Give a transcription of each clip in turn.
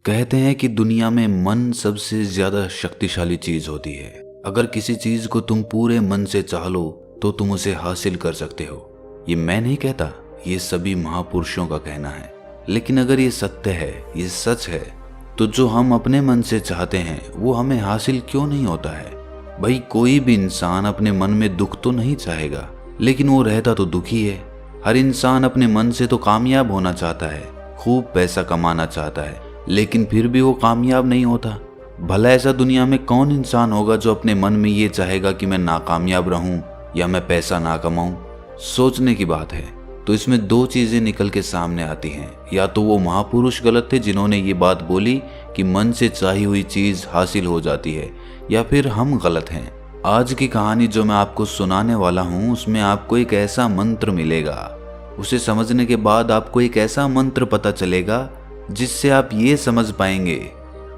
कहते हैं कि दुनिया में मन सबसे ज्यादा शक्तिशाली चीज होती है। अगर किसी चीज को तुम पूरे मन से चाह लो तो तुम उसे हासिल कर सकते हो। ये मैं नहीं कहता, ये सभी महापुरुषों का कहना है। लेकिन अगर ये सत्य है, ये सच है, तो जो हम अपने मन से चाहते हैं वो हमें हासिल क्यों नहीं होता है। भाई कोई भी इंसान अपने मन में दुख तो नहीं चाहेगा, लेकिन वो रहता तो दुखी है। हर इंसान अपने मन से तो कामयाब होना चाहता है, खूब पैसा कमाना चाहता है, लेकिन फिर भी वो कामयाब नहीं होता। भला ऐसा दुनिया में कौन इंसान होगा जो अपने मन में ये चाहेगा कि मैं नाकामयाब रहूं या मैं पैसा ना कमाऊं। सोचने की बात है। तो इसमें दो चीजें निकल के सामने आती हैं। या तो वो महापुरुष गलत थे जिन्होंने ये बात बोली कि मन से चाही हुई चीज हासिल हो जाती है, या फिर हम गलत हैं। आज की कहानी जो मैं आपको सुनाने वाला हूँ उसमें आपको एक ऐसा मंत्र मिलेगा। उसे समझने के बाद आपको एक ऐसा मंत्र पता चलेगा जिससे आप ये समझ पाएंगे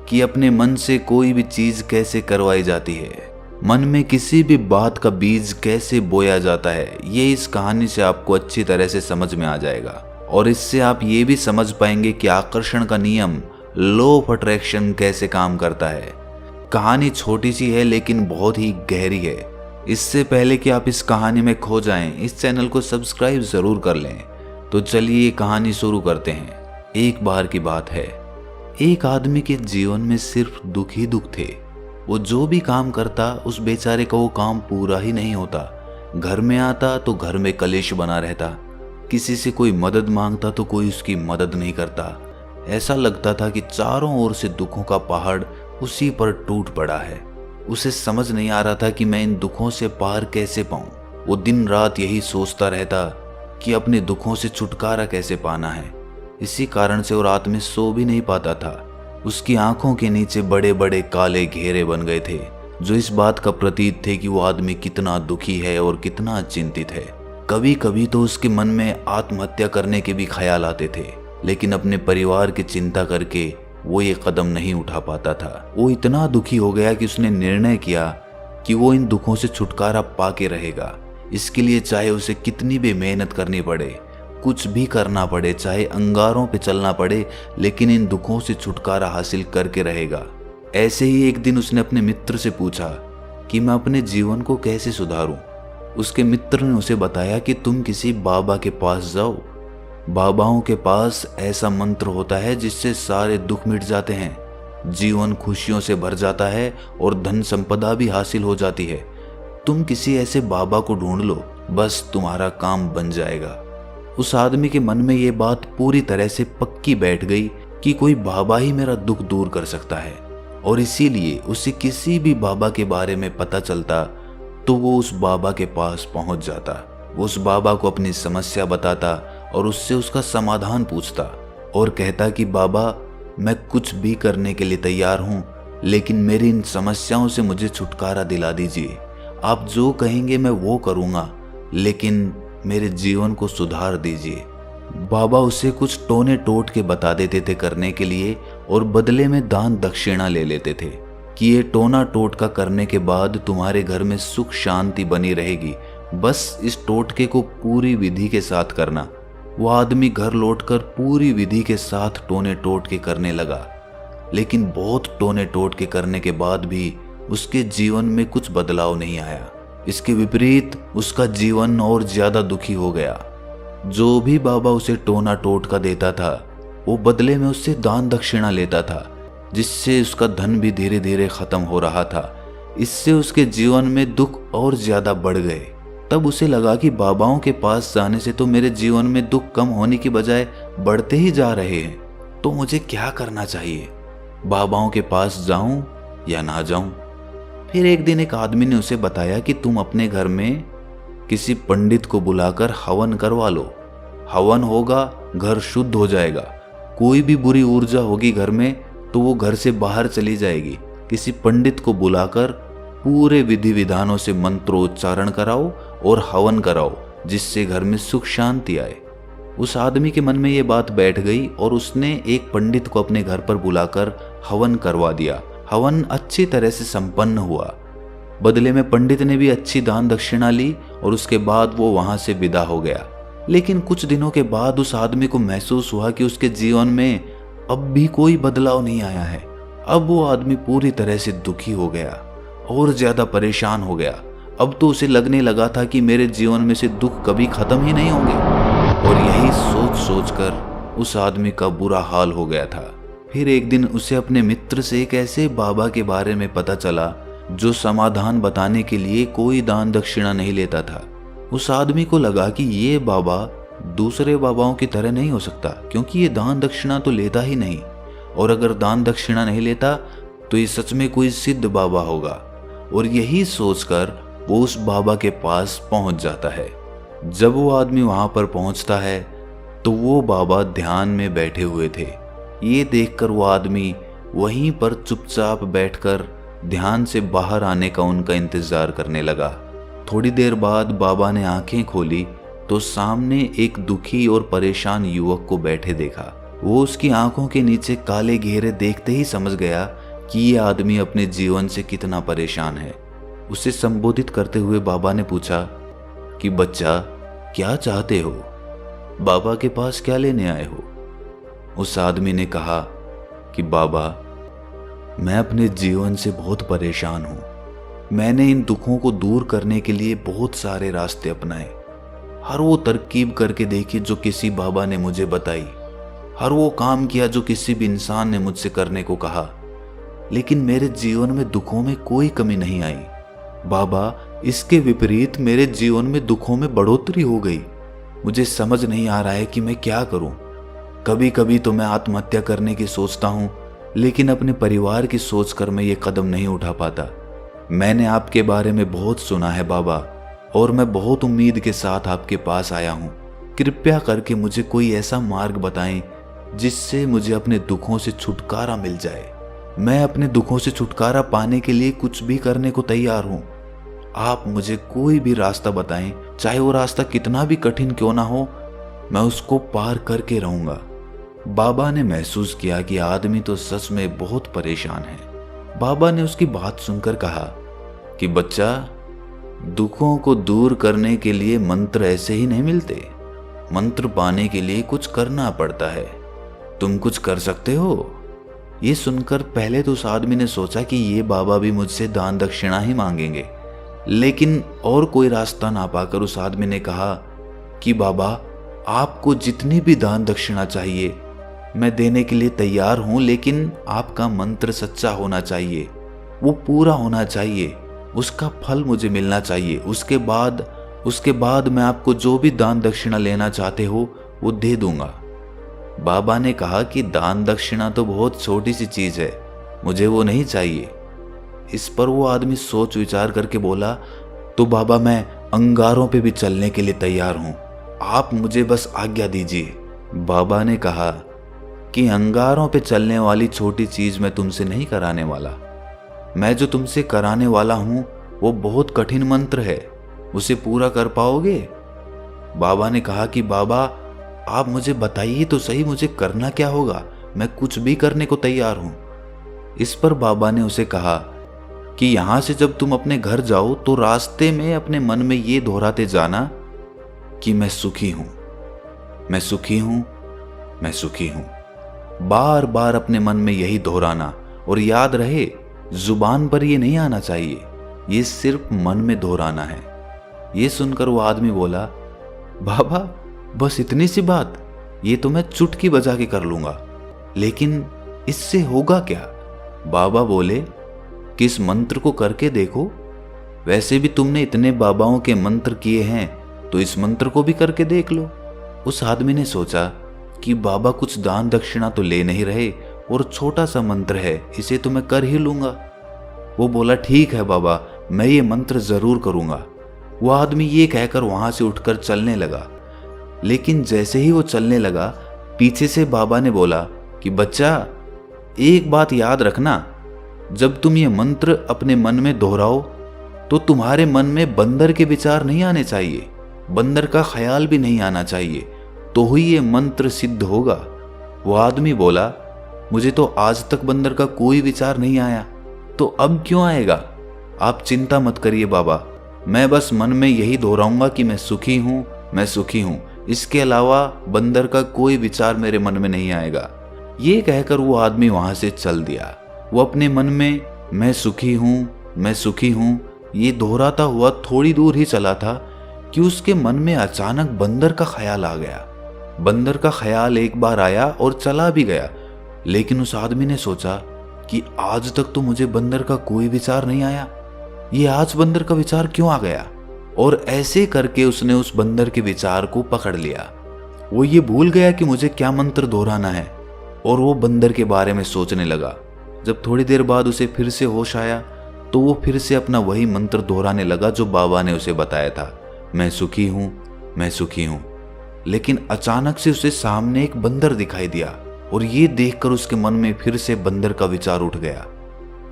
कि अपने मन से कोई भी चीज कैसे करवाई जाती है, मन में किसी भी बात का बीज कैसे बोया जाता है। ये इस कहानी से आपको अच्छी तरह से समझ में आ जाएगा। और इससे आप ये भी समझ पाएंगे कि आकर्षण का नियम, लॉ ऑफ अट्रैक्शन कैसे काम करता है। कहानी छोटी सी है लेकिन बहुत ही गहरी है। इससे पहले कि आप इस कहानी में खो जाएं, इस चैनल को सब्सक्राइब जरूर कर लें। तो चलिए ये कहानी शुरू करते हैं। एक बार की बात है, एक आदमी के जीवन में सिर्फ दुख ही दुख थे। वो जो भी काम करता उस बेचारे का वो काम पूरा ही नहीं होता। घर में आता तो घर में कलेश बना रहता, किसी से कोई मदद मांगता तो कोई उसकी मदद नहीं करता। ऐसा लगता था कि चारों ओर से दुखों का पहाड़ उसी पर टूट पड़ा है। उसे समझ नहीं आ रहा था कि मैं इन दुखों से पार कैसे पाऊं। वो दिन रात यही सोचता रहता कि अपने दुखों से छुटकारा कैसे पाना है। इसी कारण से वो रात में सो भी नहीं पाता था। उसकी आंखों के नीचे बड़े बड़े काले घेरे बन गए थे, जो इस बात का प्रतीक थे कि वो आदमी कितना दुखी है और कितना चिंतित है। कभी कभी तो उसके मन में आत्महत्या करने के भी ख्याल आते थे, लेकिन अपने परिवार की चिंता करके वो ये कदम नहीं उठा पाता था। वो इतना दुखी हो गया कि उसने निर्णय किया कि वो इन दुखों से छुटकारा पा के रहेगा। इसके लिए चाहे उसे कितनी भी मेहनत करनी पड़े, कुछ भी करना पड़े, चाहे अंगारों पे चलना पड़े, लेकिन इन दुखों से छुटकारा हासिल करके रहेगा। ऐसे ही एक दिन उसने अपने मित्र से पूछा कि मैं अपने जीवन को कैसे सुधारूं। उसके मित्र ने उसे बताया कि तुम किसी बाबा के पास जाओ। बाबाओं के पास ऐसा मंत्र होता है जिससे सारे दुख मिट जाते हैं, जीवन खुशियों से भर जाता है और धन संपदा भी हासिल हो जाती है। तुम किसी ऐसे बाबा को ढूंढ लो, बस तुम्हारा काम बन जाएगा। उस आदमी के मन में ये बात पूरी तरह से पक्की बैठ गई कि कोई बाबा ही मेरा दुख दूर कर सकता है, और इसीलिए उसे किसी भी बाबा के बारे में पता चलता तो वो उस बाबा के पास पहुंच जाता। वो उस बाबा को अपनी समस्या बताता और उससे उसका समाधान पूछता और कहता कि बाबा, मैं कुछ भी करने के लिए तैयार हूं, लेकिन मेरी इन समस्याओं से मुझे छुटकारा दिला दीजिए। आप जो कहेंगे मैं वो करूंगा, लेकिन मेरे जीवन को सुधार दीजिए। बाबा उसे कुछ टोने टोट के बता देते थे करने के लिए, और बदले में दान दक्षिणा ले लेते थे कि ये टोना टोटका करने के बाद तुम्हारे घर में सुख शांति बनी रहेगी, बस इस टोटके को पूरी विधि के साथ करना। वो आदमी घर लौटकर पूरी विधि के साथ टोने टोटके करने लगा, लेकिन बहुत टोने टोटके करने के बाद भी उसके जीवन में कुछ बदलाव नहीं आया। इसके विपरीत उसका जीवन और ज्यादा दुखी हो गया। जो भी बाबा उसे टोना टोटका देता था वो बदले में उससे दान दक्षिणा लेता था, जिससे उसका धन भी धीरे धीरे खत्म हो रहा था। इससे उसके जीवन में दुख और ज्यादा बढ़ गए। तब उसे लगा कि बाबाओं के पास जाने से तो मेरे जीवन में दुख कम होने की बजाय बढ़ते ही जा रहे हैं, तो मुझे क्या करना चाहिए? बाबाओं के पास जाऊं या ना जाऊं? फिर एक दिन एक आदमी ने उसे बताया कि तुम अपने घर में किसी पंडित को बुलाकर हवन करवा लो। हवन होगा, घर शुद्ध हो जाएगा। कोई भी बुरी ऊर्जा होगी घर में तो वो घर से बाहर चली जाएगी। किसी पंडित को बुलाकर पूरे विधि विधानों से मंत्रोच्चारण कराओ और हवन कराओ, जिससे घर में सुख शांति आए। उस आदमी के मन में ये बात बैठ गई और उसने एक पंडित को अपने घर पर बुलाकर हवन करवा दिया। हवन अच्छी तरह से संपन्न हुआ। बदले में पंडित ने भी अच्छी दान दक्षिणा ली और उसके बाद वो वहां से विदा हो गया। लेकिन कुछ दिनों के बाद उस आदमी को महसूस हुआ कि उसके जीवन में अब भी कोई बदलाव नहीं आया है। अब वो आदमी पूरी तरह से दुखी हो गया और ज्यादा परेशान हो गया। अब तो उसे लगने लगा था कि मेरे जीवन में से दुख कभी खत्म ही नहीं होंगे। और यही सोच सोच कर उस आदमी का बुरा हाल हो गया था। फिर एक दिन उसे अपने मित्र से एक ऐसे बाबा के बारे में पता चला जो समाधान बताने के लिए कोई दान दक्षिणा नहीं लेता था। उस आदमी को लगा कि ये बाबा दूसरे बाबाओं की तरह नहीं हो सकता, क्योंकि ये दान दक्षिणा तो लेता ही नहीं, और अगर दान दक्षिणा नहीं लेता तो ये सच में कोई सिद्ध बाबा होगा। और यही सोचकर वो उस बाबा के पास पहुंच जाता है। जब वो आदमी वहां पर पहुंचता है तो वो बाबा ध्यान में बैठे हुए थे। ये देखकर वो आदमी वहीं पर चुपचाप बैठकर ध्यान से बाहर आने का उनका इंतजार करने लगा। थोड़ी देर बाद बाबा ने आंखें खोली तो सामने एक दुखी और परेशान युवक को बैठे देखा। वो उसकी आंखों के नीचे काले घेरे देखते ही समझ गया कि ये आदमी अपने जीवन से कितना परेशान है। उसे संबोधित करते हुए बाबा ने पूछा कि बच्चा, क्या चाहते हो? बाबा के पास क्या लेने आए हो? उस आदमी ने कहा कि बाबा, मैं अपने जीवन से बहुत परेशान हूं। मैंने इन दुखों को दूर करने के लिए बहुत सारे रास्ते अपनाए। हर वो तरकीब करके देखी जो किसी बाबा ने मुझे बताई, हर वो काम किया जो किसी भी इंसान ने मुझसे करने को कहा, लेकिन मेरे जीवन में दुखों में कोई कमी नहीं आई। बाबा, इसके विपरीत मेरे जीवन में दुखों में बढ़ोतरी हो गई। मुझे समझ नहीं आ रहा है कि मैं क्या करूं। कभी कभी तो मैं आत्महत्या करने की सोचता हूं, लेकिन अपने परिवार की सोचकर मैं ये कदम नहीं उठा पाता। मैंने आपके बारे में बहुत सुना है बाबा, और मैं बहुत उम्मीद के साथ आपके पास आया हूं। कृपया करके मुझे कोई ऐसा मार्ग बताएं जिससे मुझे अपने दुखों से छुटकारा मिल जाए। मैं अपने दुखों से छुटकारा पाने के लिए कुछ भी करने को तैयार हूं। आप मुझे कोई भी रास्ता बताएं, चाहे वो रास्ता कितना भी कठिन क्यों ना हो, मैं उसको पार करके रहूंगा। बाबा ने महसूस किया कि आदमी तो सच में बहुत परेशान है। बाबा ने उसकी बात सुनकर कहा कि बच्चा, दुखों को दूर करने के लिए मंत्र ऐसे ही नहीं मिलते। मंत्र पाने के लिए कुछ करना पड़ता है। तुम कुछ कर सकते हो? ये सुनकर पहले तो उस आदमी ने सोचा कि ये बाबा भी मुझसे दान दक्षिणा ही मांगेंगे, लेकिन और कोई रास्ता ना पाकर उस आदमी ने कहा कि बाबा, आपको जितनी भी दान दक्षिणा चाहिए मैं देने के लिए तैयार हूं, लेकिन आपका मंत्र सच्चा होना चाहिए, वो पूरा होना चाहिए, उसका फल मुझे मिलना चाहिए। उसके बाद मैं आपको जो भी दान दक्षिणा लेना चाहते हो वो दे दूंगा। बाबा ने कहा कि दान दक्षिणा तो बहुत छोटी सी चीज है, मुझे वो नहीं चाहिए। इस पर वो आदमी सोच विचार करके बोला, तो बाबा, मैं अंगारों पे भी चलने के लिए तैयार हूं, आप मुझे बस आज्ञा दीजिए। बाबा ने कहा कि अंगारों पे चलने वाली छोटी चीज मैं तुमसे नहीं कराने वाला। मैं जो तुमसे कराने वाला हूं वो बहुत कठिन मंत्र है, उसे पूरा कर पाओगे? बाबा ने कहा कि बाबा, आप मुझे बताइए तो सही, मुझे करना क्या होगा, मैं कुछ भी करने को तैयार हूं। इस पर बाबा ने उसे कहा कि यहां से जब तुम अपने घर जाओ तो रास्ते में अपने मन में ये दोहराते जाना कि मैं सुखी हूं, मैं सुखी हूं, मैं सुखी हूं। बार बार अपने मन में यही दोहराना, और याद रहे जुबान पर ये नहीं आना चाहिए, ये सिर्फ मन में दोहराना है। ये सुनकर वो आदमी बोला, बाबा, बस इतनी सी बात, ये तो मैं चुटकी बजा के कर लूंगा, लेकिन इससे होगा क्या? बाबा बोले कि इस मंत्र को करके देखो, वैसे भी तुमने इतने बाबाओं के मंत्र किए हैं तो इस मंत्र को भी करके देख लो। उस आदमी ने सोचा कि बाबा कुछ दान दक्षिणा तो ले नहीं रहे और छोटा सा मंत्र है, इसे तो मैं कर ही लूंगा। वो बोला, ठीक है बाबा, मैं ये मंत्र जरूर करूंगा। वो आदमी ये कहकर वहां से उठकर चलने लगा, लेकिन जैसे ही वो चलने लगा, पीछे से बाबा ने बोला कि बच्चा, एक बात याद रखना, जब तुम ये मंत्र अपने मन में दोहराओ तो तुम्हारे मन में बंदर के विचार नहीं आने चाहिए, बंदर का ख्याल भी नहीं आना चाहिए, तो ही ये मंत्र सिद्ध होगा। वो आदमी बोला, मुझे तो आज तक बंदर का कोई विचार नहीं आया, तो अब क्यों आएगा? आप चिंता मत करिए बाबा, मैं बस मन में यही दोहराऊंगा कि मैं सुखी हूं, मैं सुखी हूं। इसके अलावा बंदर का कोई विचार मेरे मन में नहीं आएगा। ये कहकर वो आदमी वहां से चल दिया। वो अपने मन में मैं सुखी हूं, मैं सुखी हूं ये दोहराता हुआ थोड़ी दूर ही चला था कि उसके मन में अचानक बंदर का ख्याल आ गया। बंदर का ख्याल एक बार आया और चला भी गया, लेकिन उस आदमी ने सोचा कि आज तक तो मुझे बंदर का कोई विचार नहीं आया, ये आज बंदर का विचार क्यों आ गया। और ऐसे करके उसने उस बंदर के विचार को पकड़ लिया। वो ये भूल गया कि मुझे क्या मंत्र दोहराना है और वो बंदर के बारे में सोचने लगा। जब थोड़ी देर बाद उसे फिर से होश आया तो वो फिर से अपना वही मंत्र दोहराने लगा जो बाबा ने उसे बताया था, मैं सुखी हूं, मैं सुखी हूं। लेकिन अचानक से उसे सामने एक बंदर दिखाई दिया और ये देखकर उसके मन में फिर से बंदर का विचार उठ गया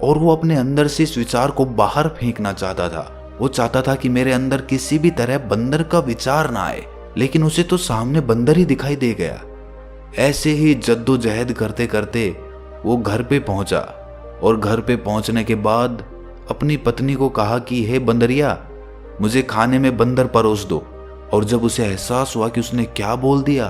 और वो अपने अंदर से इस विचार को बाहर फेंकना चाहता था। वो चाहता था कि मेरे अंदर किसी भी तरह बंदर का विचार ना आए, लेकिन उसे तो सामने बंदर ही दिखाई दे गया। ऐसे ही जद्दोजहद करते करते वो घर पे पहुंचा और घर पे पहुंचने के बाद अपनी पत्नी को कहा कि हे बंदरिया, मुझे खाने में बंदर परोस दो। और जब उसे एहसास हुआ कि उसने क्या बोल दिया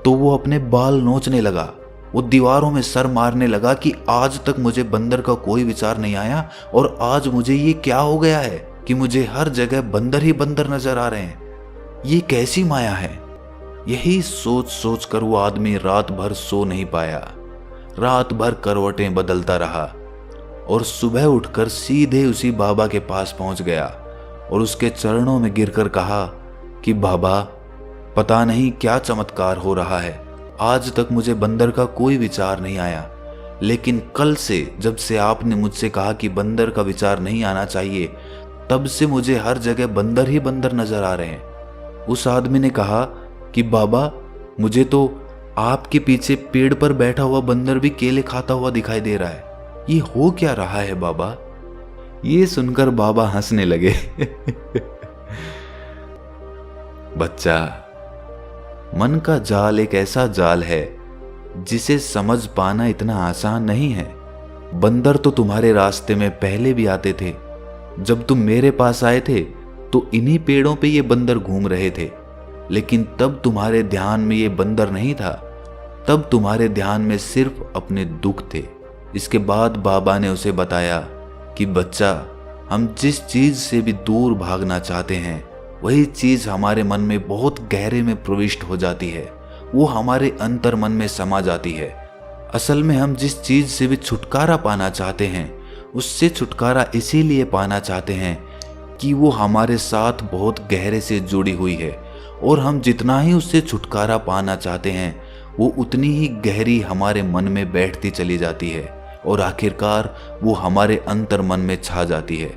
तो वो अपने बाल नोचने लगा। वो दीवारों में सर मारने लगा कि आज तक मुझे बंदर का कोई विचार नहीं आया और आज मुझे ये क्या हो गया है कि मुझे हर जगह बंदर ही बंदर नजर आ रहे हैं, ये कैसी माया है। यही सोच सोच कर वो आदमी रात भर सो नहीं पाया। रात भर करवटें बदलता रहा और सुबह उठकर सीधे उसी बाबा के पास पहुंच गया और उसके चरणों में गिरकर कहा कि बाबा, पता नहीं क्या चमत्कार हो रहा है, आज तक मुझे बंदर का कोई विचार नहीं आया, लेकिन कल से जब से आपने मुझसे कहा कि बंदर का विचार नहीं आना चाहिए, तब से मुझे हर जगह बंदर ही बंदर नजर आ रहे हैं। उस आदमी ने कहा कि बाबा, मुझे तो आपके पीछे पेड़ पर बैठा हुआ बंदर भी केले खाता हुआ दिखाई दे रहा है, ये हो क्या रहा है बाबा। ये सुनकर बाबा हंसने लगे। बच्चा, मन का जाल एक ऐसा जाल है जिसे समझ पाना इतना आसान नहीं है। बंदर तो तुम्हारे रास्ते में पहले भी आते थे। जब तुम मेरे पास आए थे तो इन्हीं पेड़ों पे ये बंदर घूम रहे थे, लेकिन तब तुम्हारे ध्यान में ये बंदर नहीं था, तब तुम्हारे ध्यान में सिर्फ अपने दुख थे। इसके बाद बाबा ने उसे बताया कि बच्चा, हम जिस चीज से भी दूर भागना चाहते हैं वही चीज हमारे मन में बहुत गहरे में प्रविष्ट हो जाती है, वो हमारे अंतर मन में समा जाती है। असल में हम जिस चीज से भी छुटकारा पाना चाहते हैं उससे छुटकारा इसीलिए पाना चाहते हैं कि वो हमारे साथ बहुत गहरे से जुड़ी हुई है, और हम जितना ही उससे छुटकारा पाना चाहते हैं वो उतनी ही गहरी हमारे मन में बैठती चली जाती है और आखिरकार वो हमारे अंतर मन में छा जाती है।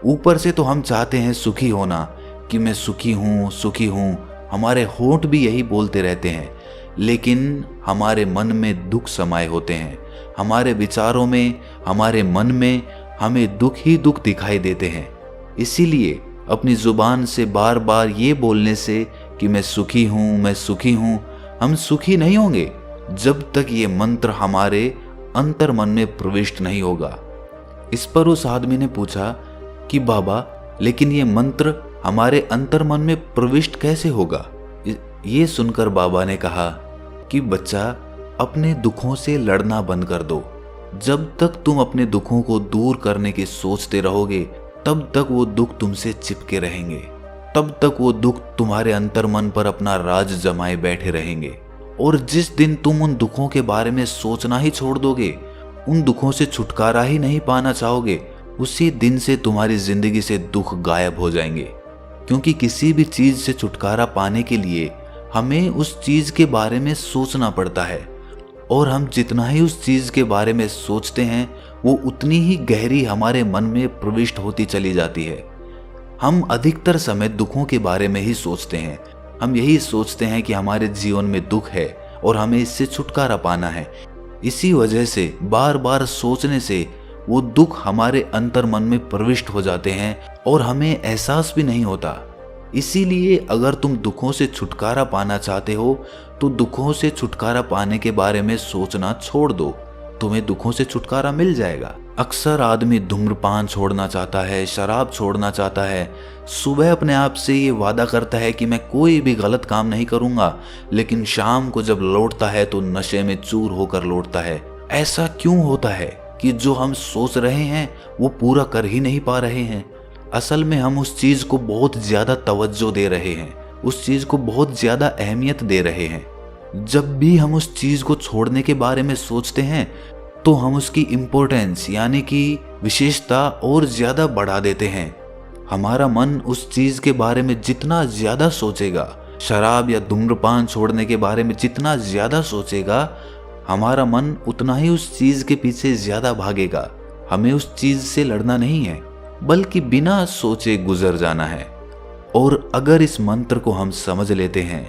ऊपर से तो हम चाहते हैं सुखी होना कि मैं सुखी हूँ, सुखी हूँ, हमारे होंठ भी यही बोलते रहते हैं, लेकिन हमारे मन में दुख समाये होते हैं। हमारे विचारों में, हमारे मन में हमें दुख ही दुख दिखाई देते हैं। इसीलिए अपनी जुबान से बार बार ये बोलने से कि मैं सुखी हूँ, मैं सुखी हूँ, हम सुखी नहीं होंगे जब तक ये मंत्र हमारे अंतर मन में प्रविष्ट नहीं होगा। इस पर उस आदमी ने पूछा कि बाबा, लेकिन ये मंत्र हमारे अंतर मन में प्रविष्ट कैसे होगा। ये सुनकर बाबा ने कहा कि बच्चा, अपने दुखों से लड़ना बंद कर दो। जब तक तुम अपने दुखों को दूर करने की सोचते रहोगे तब तक वो दुख तुमसे चिपके रहेंगे, तब तक वो दुख तुम्हारे अंतर मन पर अपना राज जमाए बैठे रहेंगे। और जिस दिन तुम उन दुखों के बारे में सोचना ही छोड़ दोगे, उन दुखों से छुटकारा ही नहीं पाना चाहोगे, उसी दिन से तुम्हारी जिंदगी से दुख गायब हो जाएंगे। क्योंकि किसी भी चीज से छुटकारा पाने के लिए हमें उस चीज के बारे में सोचना पड़ता है, और हम जितना ही उस चीज के बारे में सोचते हैं वो उतनी ही गहरी हमारे मन में प्रविष्ट होती चली जाती है। हम अधिकतर समय दुखों के बारे में ही सोचते हैं। हम यही सोचते हैं कि हमारे जीवन में दुख है और हमें इससे छुटकारा पाना है। इसी वजह से बार बार सोचने से वो दुख हमारे अंतर मन में प्रविष्ट हो जाते हैं और हमें एहसास भी नहीं होता। इसीलिए अगर तुम दुखों से छुटकारा पाना चाहते हो तो दुखों से छुटकारा पाने के बारे में सोचना छोड़ दो, तुम्हें दुखों से छुटकारा मिल जाएगा। अक्सर आदमी धूम्रपान छोड़ना चाहता है, शराब छोड़ना चाहता है, सुबह अपने आप से ये वादा करता है कि मैं कोई भी गलत काम नहीं करूंगा, लेकिन शाम को जब लौटता है तो नशे में चूर होकर लौटता है। ऐसा क्यों होता है कि जो हम सोच रहे हैं वो पूरा कर ही नहीं पा रहे हैं? असल में हम उस चीज को बहुत ज्यादा तवज्जो दे रहे हैं, उस चीज को बहुत ज्यादा अहमियत दे रहे हैं। जब भी हम उस चीज को छोड़ने के बारे में सोचते हैं तो हम उसकी इम्पोर्टेंस यानी कि विशेषता और ज्यादा बढ़ा देते हैं। हमारा मन उस चीज के बारे में जितना ज्यादा सोचेगा, शराब या धूम्रपान छोड़ने के बारे में जितना ज्यादा सोचेगा, हमारा मन उतना ही उस चीज के पीछे ज्यादा भागेगा। हमें उस चीज से लड़ना नहीं है, बल्कि बिना सोचे गुजर जाना है। और अगर इस मंत्र को हम समझ लेते हैं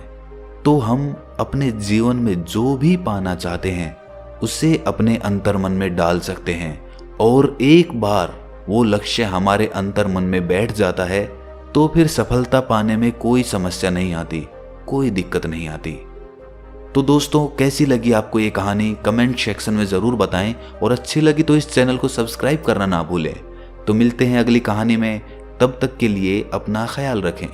तो हम अपने जीवन में जो भी पाना चाहते हैं उसे अपने अंतर मन में डाल सकते हैं। और एक बार वो लक्ष्य हमारे अंतर मन में बैठ जाता है तो फिर सफलता पाने में कोई समस्या नहीं आती, कोई दिक्कत नहीं आती। तो दोस्तों, कैसी लगी आपको ये कहानी कमेंट सेक्शन में ज़रूर बताएं, और अच्छी लगी तो इस चैनल को सब्सक्राइब करना ना भूलें। तो मिलते हैं अगली कहानी में, तब तक के लिए अपना ख्याल रखें।